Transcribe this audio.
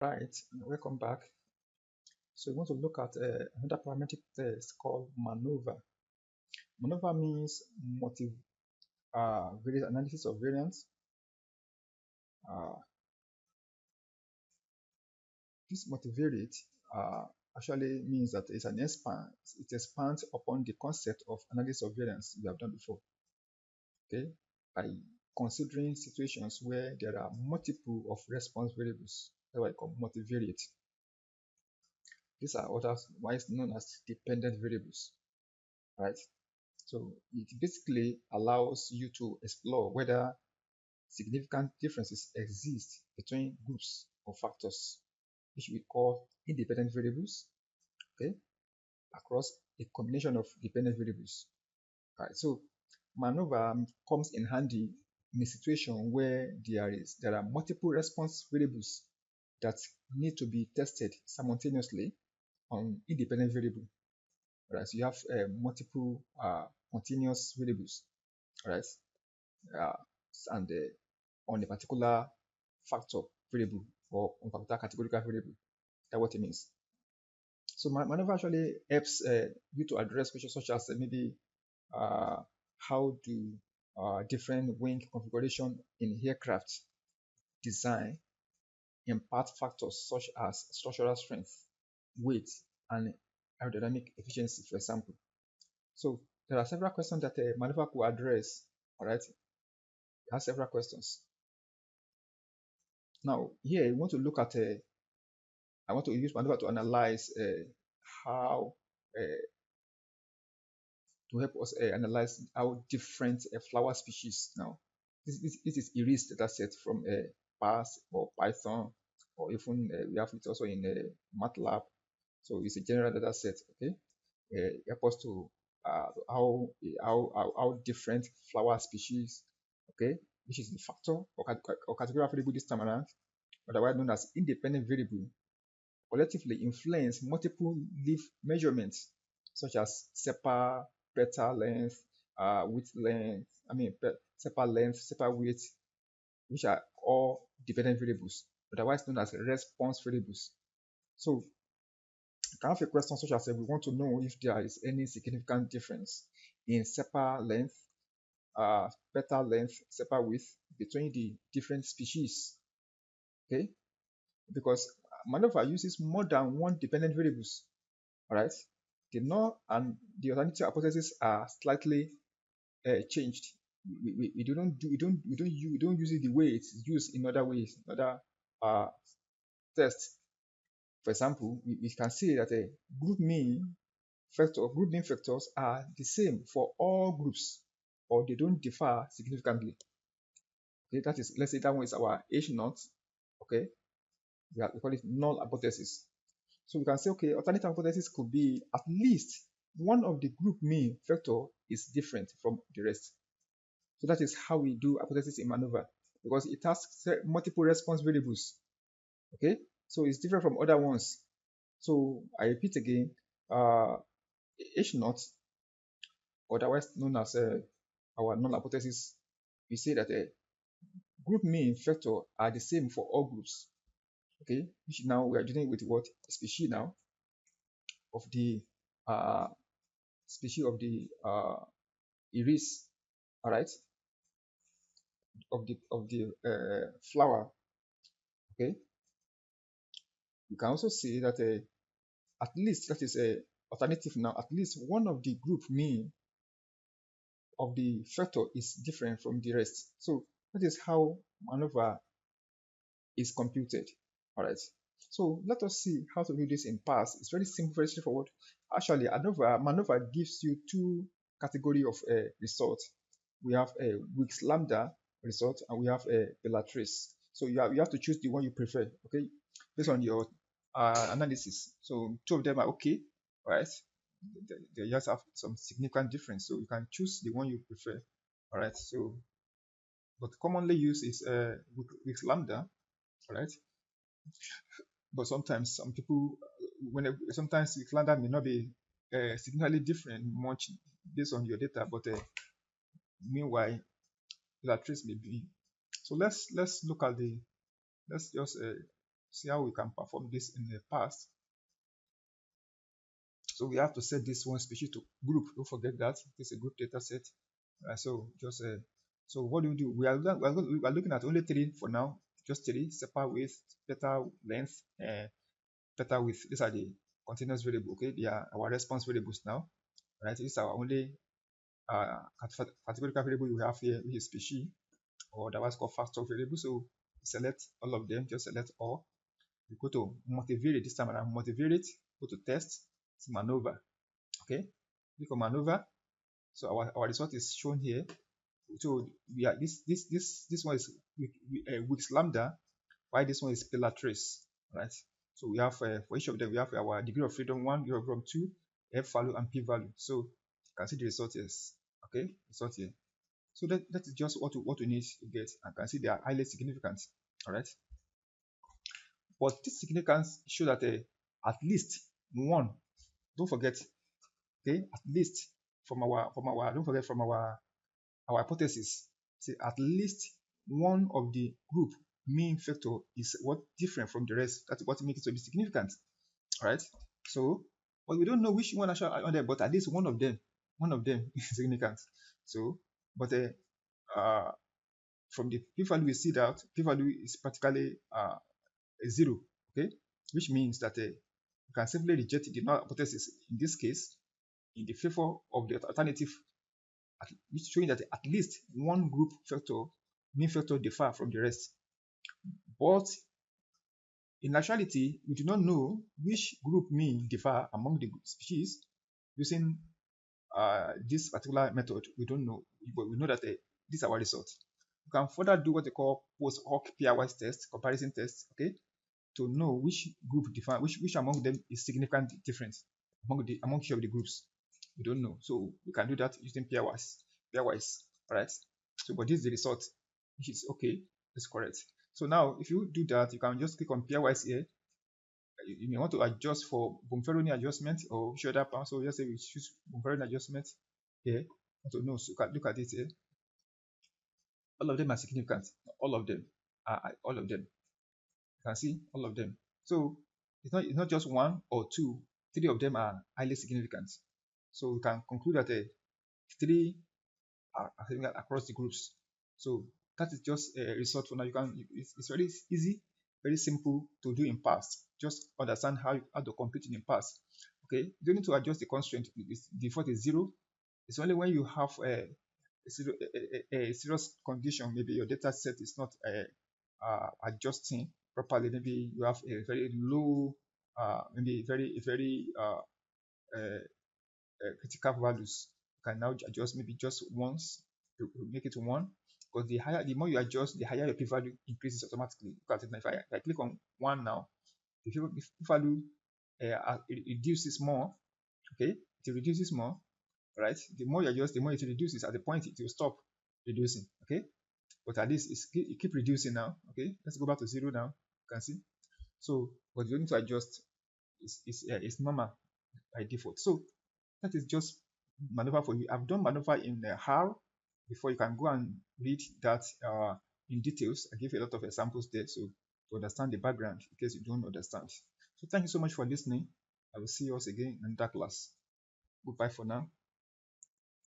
Right, welcome back. So we want to look at another parametric test called MANOVA. MANOVA means variance analysis of variance. Uh, this multivariate actually means that it expands upon the concept of analysis of variance we have done before. Okay, by considering situations where there are multiple of response variables, that's why I call multivariate. These are otherwise known as dependent variables, right? So it basically allows you to explore whether significant differences exist between groups of factors, which we call independent variables, okay, across a combination of dependent variables. Right. So MANOVA comes in handy in a situation where there are multiple response variables that need to be tested simultaneously on independent variable. Right. So you have multiple continuous variables, right? Uh, and on a particular factor variable or on a particular categorical variable. That's what it means. So MANOVA actually helps you to address questions such as maybe uh, how do different wing configuration in aircraft design impact factors such as structural strength, weight, and aerodynamic efficiency, for example. So there are several questions that MANOVA could address. All right, it has several questions. Now here I want to look at I want to use MANOVA to analyze how to help us analyze how different flower species now. This is Iris data set from PAS or Python, or even we have it also in MATLAB. So it's a general data set, okay? Help us to how different flower species, okay, which is the factor or category variable this time around, otherwise known as independent variable, collectively influence multiple leaf measurements such as sepal, petal length, width length, sepal length, sepal width, which are all dependent variables, otherwise known as response variables. So you can have a question such as we want to know if there is any significant difference in sepal length, petal length, sepal width between the different species. Okay, because MANOVA uses more than one dependent variables. All right, the null and the alternative hypothesis are slightly changed. We don't use it the way it's used in other ways, other uh, tests. For example, we can say that a group mean factors are the same for all groups, or they don't differ significantly. Okay, that is, let's say that one is our H naught. Okay, we call it null hypothesis. So we can say, okay, alternative hypothesis could be at least one of the group mean factor is different from the rest. So that is how we do hypothesis in MANOVA, because it has multiple response variables. Okay, so it's different from other ones. So I repeat again, H naught, otherwise known as our null hypothesis, we say that group mean factor are the same for all groups. Okay, which now we are dealing with what species now of the uh, species of the iris, all right, of the flower. Okay, you can also see that at least that is a alternative now. At least one of the group mean of the factor is different from the rest. So that is how MANOVA is computed. All right. So let us see how to do this in PAS. It's very simple, very straightforward. Actually, MANOVA gives you two category of results. We have a Wix lambda result and we have a Bellatrix. So you have to choose the one you prefer, okay, based on your analysis. So two of them are okay, right? They just have some significant difference, so you can choose the one you prefer. All right. So, but commonly used is Wix lambda, all right? But sometimes some people, sometimes Wix lambda may not be significantly different much based on your data, but meanwhile Bellatrix may be. So let's look at the let's just see how we can perform this in the past. So we have to set this one species to group. Don't forget that it's a group data set. So what do? We are looking at only three for now. Just three: separate width, beta length, beta width. These are the continuous variable. Okay, they are our response variables now. Right? This is our only categorical variable we have here, which is species, or that was called factor variable. So select all of them. Just select all. We go to multivariate this time around. Multivariate. Go to test. It's MANOVA. Okay. Click on MANOVA. So our result is shown here. So we are this one is with lambda, while this one is pillar trace, right? So we have for each of them we have our degree of freedom 1, degree of freedom 2, f value and p value. So you can see the result is okay. Result here. So that is just what we need to get. I can see they are highly significant. All right. But this significance show that at least one. Don't forget. Okay, at least from our don't forget from our hypothesis, say at least one of the group mean factor is what different from the rest. That's what makes it to be significant. All right. So, but we don't know which one actually are there, but at least one of them is significant. So, but from the p-value we see that p-value is practically a zero. Okay, which means that you can simply reject the null hypothesis in this case in the favor of the alternative, which showing that at least one group factor, mean factor, differ from the rest. But in actuality, we do not know which group mean differ among the species using this particular method. We don't know, but we know that this is our result. You can further do what they call post-hoc pairwise test, comparison test, okay, to know which group differ, which among them is significant difference among each of the groups. We don't know, so we can do that using pairwise. All right. So, but this is the result, which is okay. It's correct. So now, if you do that, you can just click on pairwise here. You may want to adjust for Bonferroni adjustment or show that pound. So just say we choose Bonferroni adjustment here. So no, so look at it here. All of them are significant. All of them are all of them. You can see all of them. So it's not just one or two. Three of them are highly significant. So we can conclude that three are significant across the groups. So that is just a result for now. It's very easy, very simple to do in past. Just understand how to compute it in past. Okay, you don't need to adjust the constraint. Default is 0. It's only when you have a serious condition, maybe your data set is not adjusting properly. Maybe you have a very low, maybe very critical values. You can now adjust maybe just once to make it 1. Because the more you adjust, the higher your p-value increases automatically. Because if I click on 1 now, if p-value reduces more, okay, it reduces more, right? The more you adjust, the more it reduces. At the point it will stop reducing, okay. But at least it keep reducing now, okay. Let's go back to 0 now. You can see. So, what you need to adjust is normal by default. So that is just MANOVA for you. I've done MANOVA in R before. You can go and read that in details. I give you a lot of examples there, so to understand the background in case you don't understand. So thank you so much for listening. I will see you all again in that class. Goodbye for now.